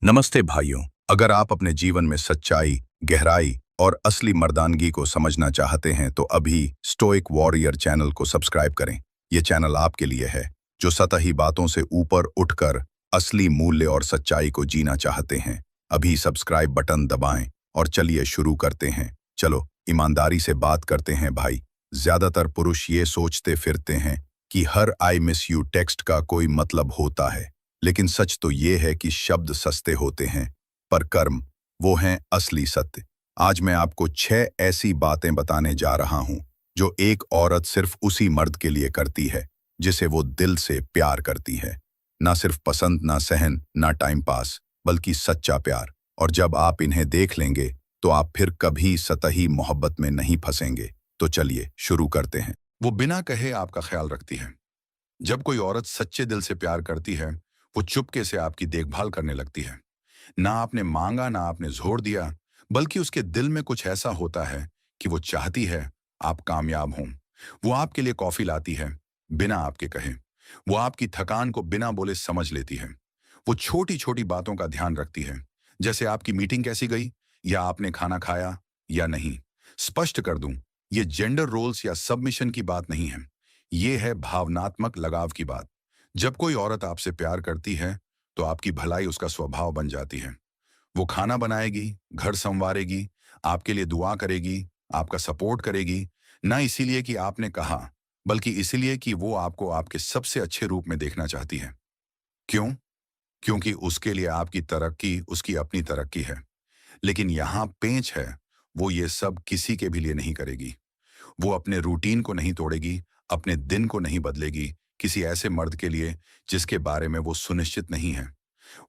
नमस्ते भाइयों। अगर आप अपने जीवन में सच्चाई, गहराई और असली मर्दानगी को समझना चाहते हैं तो अभी स्टोइक वॉरियर चैनल को सब्सक्राइब करें। ये चैनल आपके लिए है जो सतही बातों से ऊपर उठकर असली मूल्य और सच्चाई को जीना चाहते हैं। अभी सब्सक्राइब बटन दबाएं और चलिए शुरू करते हैं। चलो ईमानदारी से बात करते हैं भाई। ज्यादातर पुरुष ये सोचते फिरते हैं कि हर आई मिस यू टेक्स्ट का कोई मतलब होता है, लेकिन सच तो ये है कि शब्द सस्ते होते हैं पर कर्म वो हैं असली सत्य। आज मैं आपको 6 ऐसी बातें बताने जा रहा हूं जो एक औरत सिर्फ उसी मर्द के लिए करती है जिसे वो दिल से प्यार करती है। ना सिर्फ पसंद, ना सहन, ना टाइम पास, बल्कि सच्चा प्यार। और जब आप इन्हें देख लेंगे तो आप फिर कभी सतही मोहब्बत में नहीं फंसेंगे। तो चलिए शुरू करते हैं। वो बिना कहे आपका ख्याल रखती है। जब कोई औरत सच्चे दिल से प्यार करती है, वो चुपके से आपकी देखभाल करने लगती है। ना आपने मांगा, ना आपने जोर दिया, बल्कि उसके दिल में कुछ ऐसा होता है कि वो चाहती है आप कामयाब हों। वो आपके लिए कॉफी लाती है, बिना आपके कहे। वो आपकी थकान को बिना बोले समझ लेती है। वो छोटी छोटी बातों का ध्यान रखती है, जैसे आपकी मीटिंग कैसी गई, या आपने खाना खाया या नहीं। स्पष्ट कर दूं, ये जेंडर रोल्स या सबमिशन की बात नहीं है। ये है भावनात्मक लगाव की बात। जब कोई औरत आपसे प्यार करती है तो आपकी भलाई उसका स्वभाव बन जाती है। वो खाना बनाएगी, घर संवारेगी, आपके लिए दुआ करेगी, आपका सपोर्ट करेगी। ना इसीलिए कि आपने कहा, बल्कि इसीलिए कि वो आपको आपके सबसे अच्छे रूप में देखना चाहती है। क्यों? क्योंकि उसके लिए आपकी तरक्की उसकी अपनी तरक्की है। लेकिन यहाँ पेंच है, वो ये सब किसी के भी लिए नहीं करेगी। वो अपने रूटीन को नहीं तोड़ेगी, अपने दिन को नहीं बदलेगी किसी ऐसे मर्द के लिए जिसके बारे में वो सुनिश्चित नहीं है।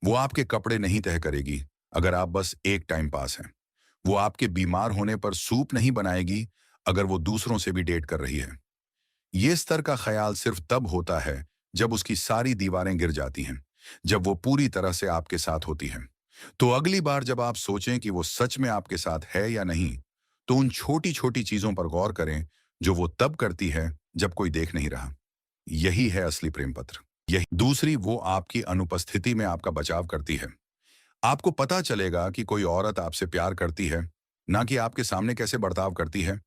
वो आपके कपड़े नहीं तय करेगी अगर आप बस एक टाइम पास हैं। वो आपके बीमार होने पर सूप नहीं बनाएगी अगर वो दूसरों से भी डेट कर रही है। ये स्तर का ख्याल सिर्फ तब होता है जब उसकी सारी दीवारें गिर जाती हैं, जब वो पूरी तरह से आपके साथ होती हैं। तो अगली बार जब आप सोचें कि वो सच में आपके साथ है या नहीं, तो उन छोटी छोटी चीजों पर गौर करें जो वो तब करती है जब कोई देख नहीं रहा। यही है असली प्रेम पत्र। यही दूसरी, वो आपकी अनुपस्थिति में आपका बचाव करती है। आपको पता चलेगा कि कोई औरत आपसे प्यार करती है, ना कि आपके सामने कैसे बर्ताव करती है,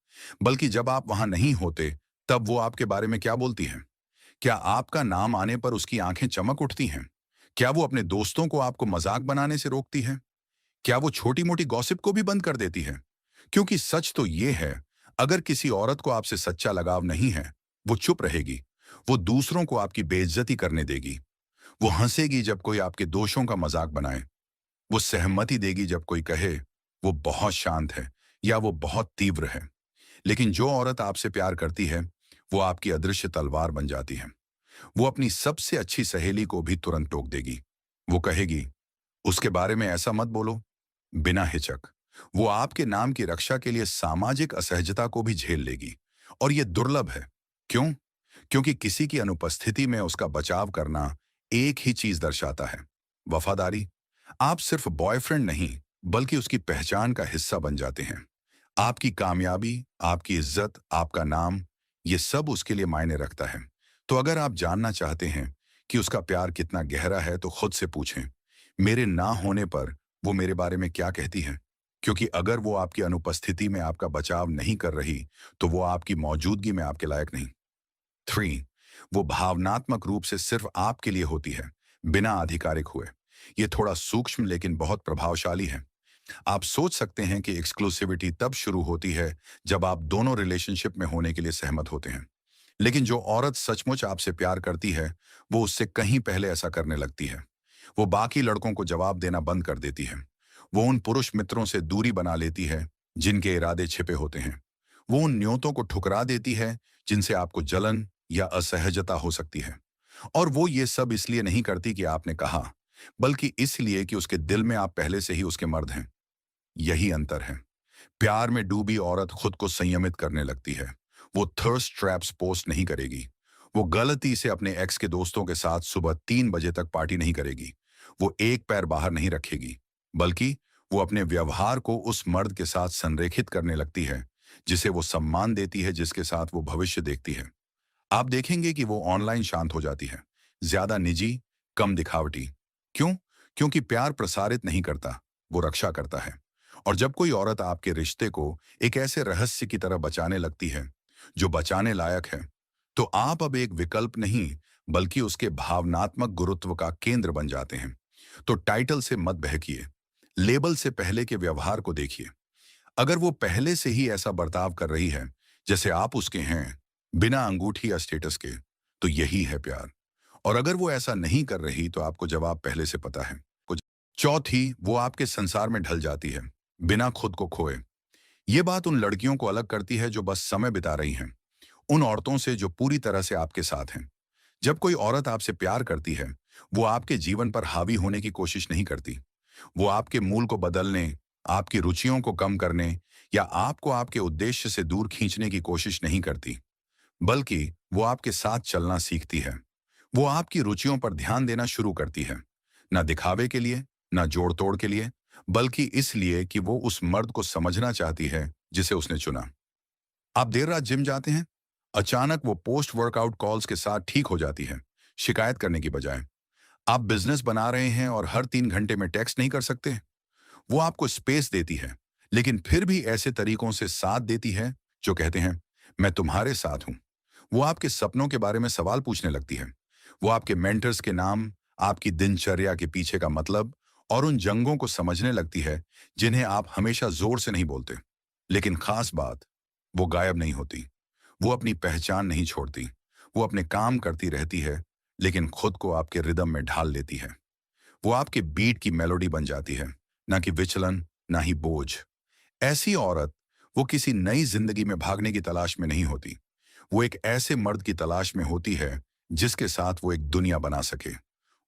बल्कि जब आप वहां नहीं होते तब वो आपके बारे में क्या बोलती है। क्या आपका नाम आने पर उसकी आंखें चमक उठती हैं? क्या वो अपने दोस्तों को आपको मजाक बनाने से रोकती है? क्या वो छोटी मोटी गॉसिप को भी बंद कर देती है? क्योंकि सच तो ये है, अगर किसी औरत को आपसे सच्चा लगाव नहीं है, वो चुप रहेगी। वो दूसरों को आपकी बेइज्जती करने देगी। वो हंसेगी जब कोई आपके दोषों का मजाक बनाए। वो सहमति देगी जब कोई कहे वो बहुत शांत है या वो बहुत तीव्र है। लेकिन जो औरत आपसे प्यार करती है, वो आपकी अदृश्य तलवार बन जाती है। वो अपनी सबसे अच्छी सहेली को भी तुरंत टोक देगी। वो कहेगी, उसके बारे में ऐसा मत बोलो, बिना हिचक। वो आपके नाम की रक्षा के लिए सामाजिक असहजता को भी झेल लेगी। और ये दुर्लभ है। क्यों? क्योंकि किसी की अनुपस्थिति में उसका बचाव करना एक ही चीज दर्शाता है, वफादारी। आप सिर्फ बॉयफ्रेंड नहीं, बल्कि उसकी पहचान का हिस्सा बन जाते हैं। आपकी कामयाबी, आपकी इज्जत, आपका नाम, ये सब उसके लिए मायने रखता है। तो अगर आप जानना चाहते हैं कि उसका प्यार कितना गहरा है, तो खुद से पूछें, मेरे ना होने पर वो मेरे बारे में क्या कहती है? क्योंकि अगर वो आपकी अनुपस्थिति में आपका बचाव नहीं कर रही, तो वो आपकी मौजूदगी में आपके लायक नहीं। 3, वो भावनात्मक रूप से सिर्फ आपके लिए होती है, बिना आधिकारिक हुए। ये थोड़ा सूक्ष्म लेकिन बहुत प्रभावशाली है। आप सोच सकते हैं कि एक्सक्लूसिविटी तब शुरू होती है जब आप दोनों रिलेशनशिप में होने के लिए सहमत होते हैं। लेकिन जो औरत सचमुच आपसे प्यार करती है, वो उससे कहीं पहले ऐसा करने लगती है। वो बाकी लड़कों को जवाब देना बंद कर देती है। वो उन पुरुष मित्रों से दूरी बना लेती है जिनके इरादे छिपे होते हैं। वो उन न्योतों को ठुकरा देती है जिनसे आपको जलन या असहजता हो सकती है। और वो ये सब इसलिए नहीं करती कि आपने कहा, बल्कि इसलिए कि उसके दिल में आप पहले से ही उसके मर्द हैं। यही अंतर है। प्यार में डूबी औरत खुद को संयमित करने लगती है। वो थर्स्ट ट्रैप्स पोस्ट नहीं करेगी। वो गलती से अपने एक्स के दोस्तों के साथ सुबह 3 बजे तक पार्टी नहीं करेगी। वो एक पैर बाहर नहीं रखेगी, बल्कि वो अपने व्यवहार को उस मर्द के साथ संरेखित करने लगती है जिसे वो सम्मान देती है, जिसके साथ वो भविष्य देखती है। आप देखेंगे कि वो ऑनलाइन शांत हो जाती है, ज्यादा निजी, कम दिखावटी। क्यों? क्योंकि प्यार प्रसारित नहीं करता, वो रक्षा करता है। और जब कोई औरत आपके रिश्ते को एक ऐसे रहस्य की तरह बचाने लगती है जो बचाने लायक है, तो आप अब एक विकल्प नहीं बल्कि उसके भावनात्मक गुरुत्व का केंद्र बन जाते हैं। तो टाइटल से मत बहकिए, लेबल से पहले के व्यवहार को देखिए। अगर वो पहले से ही ऐसा बर्ताव कर रही है जैसे आप उसके हैं, बिना अंगूठी या स्टेटस के, तो यही है प्यार। और अगर वो ऐसा नहीं कर रही तो आपको जवाब पहले से पता है। कुछ चौथी, वो आपके संसार में ढल जाती है बिना खुद को खोए। ये बात उन लड़कियों को अलग करती है जो बस समय बिता रही हैं, उन औरतों से जो पूरी तरह से आपके साथ हैं। जब कोई औरत आपसे प्यार करती है, वो आपके जीवन पर हावी होने की कोशिश नहीं करती। वो आपके मूल को बदलने, आपकी रुचियों को कम करने या आपको आपके उद्देश्य से दूर खींचने की कोशिश नहीं करती, बल्कि वो आपके साथ चलना सीखती है। वो आपकी रुचियों पर ध्यान देना शुरू करती है, ना दिखावे के लिए, ना जोड़ तोड़ के लिए, बल्कि इसलिए कि वो उस मर्द को समझना चाहती है जिसे उसने चुना। आप देर रात जिम जाते हैं, अचानक वो पोस्ट वर्कआउट कॉल्स के साथ ठीक हो जाती है, शिकायत करने की बजाय। आप बिजनेस बना रहे हैं और हर 3 घंटे में टेक्स्ट नहीं कर सकते, वो आपको स्पेस देती है, लेकिन फिर भी ऐसे तरीकों से साथ देती है जो कहते हैं, मैं तुम्हारे साथ हूं। वो आपके सपनों के बारे में सवाल पूछने लगती है। वो आपके मेंटर्स के नाम, आपकी दिनचर्या के पीछे का मतलब और उन जंगों को समझने लगती है जिन्हें आप हमेशा जोर से नहीं बोलते। लेकिन खास बात, वो गायब नहीं होती। वो अपनी पहचान नहीं छोड़ती। वो अपने काम करती रहती है, लेकिन खुद को आपके रिदम में ढाल लेती है। वो आपके बीट की मेलोडी बन जाती है, ना कि विचलन, ना ही बोझ। ऐसी औरत, वो किसी नई जिंदगी में भागने की तलाश में नहीं होती। वो एक ऐसे मर्द की तलाश में होती है जिसके साथ वो एक दुनिया बना सके।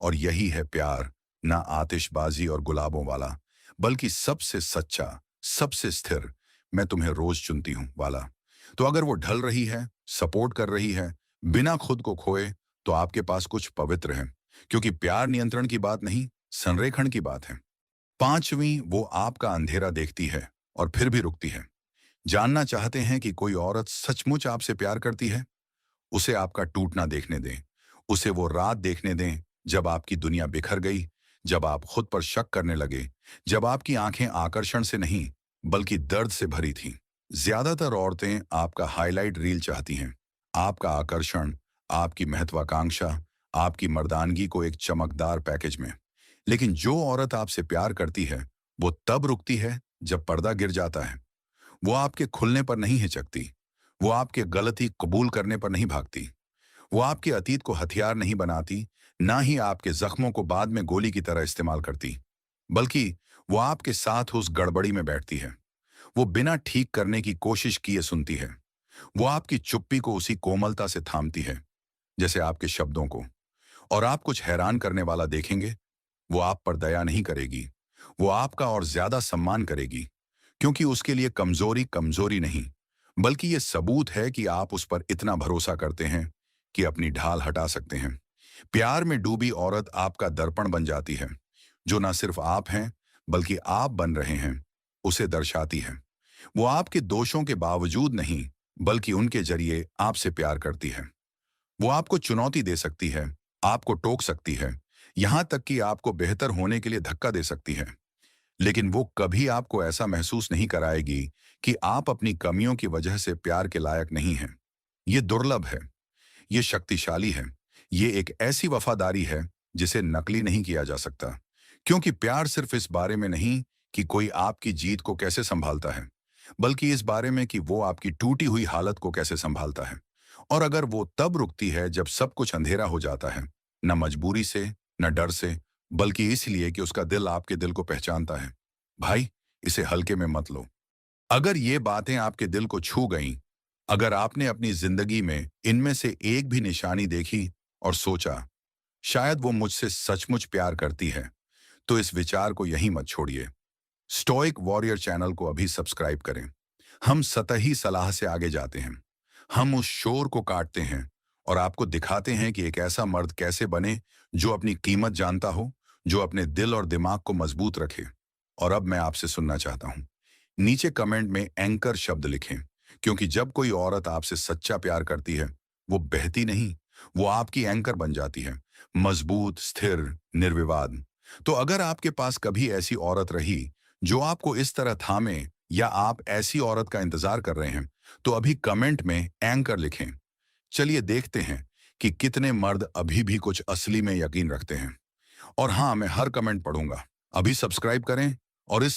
और यही है प्यार, ना आतिशबाजी और गुलाबों वाला, बल्कि सबसे सच्चा, सबसे स्थिर, मैं तुम्हें रोज चुनती हूं वाला। तो अगर वो ढल रही है, सपोर्ट कर रही है, बिना खुद को खोए, तो आपके पास कुछ पवित्र है। क्योंकि प्यार नियंत्रण की बात नहीं, संरेखण की बात है। पांचवी, वो आपका अंधेरा देखती है और फिर भी रुकती है। जानना चाहते हैं कि कोई औरत सचमुच आपसे प्यार करती है? उसे आपका टूटना देखने दें। उसे वो रात देखने दें जब आपकी दुनिया बिखर गई, जब आप खुद पर शक करने लगे, जब आपकी आंखें आकर्षण से नहीं बल्कि दर्द से भरी थीं। ज्यादातर औरतें आपका हाईलाइट रील चाहती हैं, आपका आकर्षण, आपकी महत्वाकांक्षा, आपकी मर्दानगी को एक चमकदार पैकेज में। लेकिन जो औरत आपसे प्यार करती है, वो तब रुकती है जब पर्दा गिर जाता है। वो आपके खुलने पर नहीं हिचकती। वो आपके गलती कबूल करने पर नहीं भागती। वो आपके अतीत को हथियार नहीं बनाती, ना ही आपके जख्मों को बाद में गोली की तरह इस्तेमाल करती, बल्कि वो आपके साथ उस गड़बड़ी में बैठती है। वो बिना ठीक करने की कोशिश किए सुनती है। वो आपकी चुप्पी को उसी कोमलता से थामती है जैसे आपके शब्दों को। और आप कुछ हैरान करने वाला देखेंगे, वो आप पर दया नहीं करेगी, वो आपका और ज्यादा सम्मान करेगी। क्योंकि उसके लिए कमजोरी कमजोरी नहीं, बल्कि ये सबूत है कि आप उस पर इतना भरोसा करते हैं कि अपनी ढाल हटा सकते हैं। प्यार में डूबी औरत आपका दर्पण बन जाती है, जो ना सिर्फ आप हैं बल्कि आप बन रहे हैं उसे दर्शाती है। वो आपके दोषों के बावजूद नहीं बल्कि उनके जरिए आपसे प्यार करती है। वो आपको चुनौती दे सकती है, आपको टोक सकती है, यहां तक कि आपको बेहतर होने के लिए धक्का दे सकती है। लेकिन वो कभी आपको ऐसा महसूस नहीं कराएगी कि आप अपनी कमियों की वजह से प्यार के लायक नहीं हैं। ये दुर्लभ है, ये शक्तिशाली है, ये एक ऐसी वफादारी है जिसे नकली नहीं किया जा सकता। क्योंकि प्यार सिर्फ इस बारे में नहीं कि कोई आपकी जीत को कैसे संभालता है, बल्कि इस बारे में कि वो आपकी टूटी हुई हालत को कैसे संभालता है। और अगर वो तब रुकती है जब सब कुछ अंधेरा हो जाता है, न मजबूरी से, न डर से, बल्कि इसलिए कि उसका दिल आपके दिल को पहचानता है। भाई, इसे हल्के में मत लो। अगर ये बातें आपके दिल को छू गईं, अगर आपने अपनी जिंदगी में इनमें से एक भी निशानी देखी और सोचा, शायद वो मुझसे सचमुच प्यार करती है, तो इस विचार को यहीं मत छोड़िए। स्टोइक वॉरियर चैनल को अभी सब्सक्राइब करें। हम सतही सलाह से आगे जाते हैं। हम उस शोर को काटते हैं और आपको दिखाते हैं कि एक ऐसा मर्द कैसे बने जो अपनी कीमत जानता हो, जो अपने दिल और दिमाग को मजबूत रखे। और अब मैं आपसे सुनना चाहता हूं, नीचे कमेंट में एंकर शब्द लिखें, क्योंकि जब कोई औरत आपसे सच्चा प्यार करती है, वो बहती नहीं, वो आपकी एंकर बन जाती है, मजबूत, स्थिर, निर्विवाद। तो अगर आपके पास कभी ऐसी औरत रही जो आपको इस तरह थामे, या आप ऐसी औरत का इंतजार कर रहे हैं, तो अभी कमेंट में एंकर लिखें। चलिए देखते हैं कि कितने मर्द अभी भी कुछ असली में यकीन रखते हैं। और हाँ, मैं हर कमेंट पढ़ूंगा। अभी सब्सक्राइब करें और इस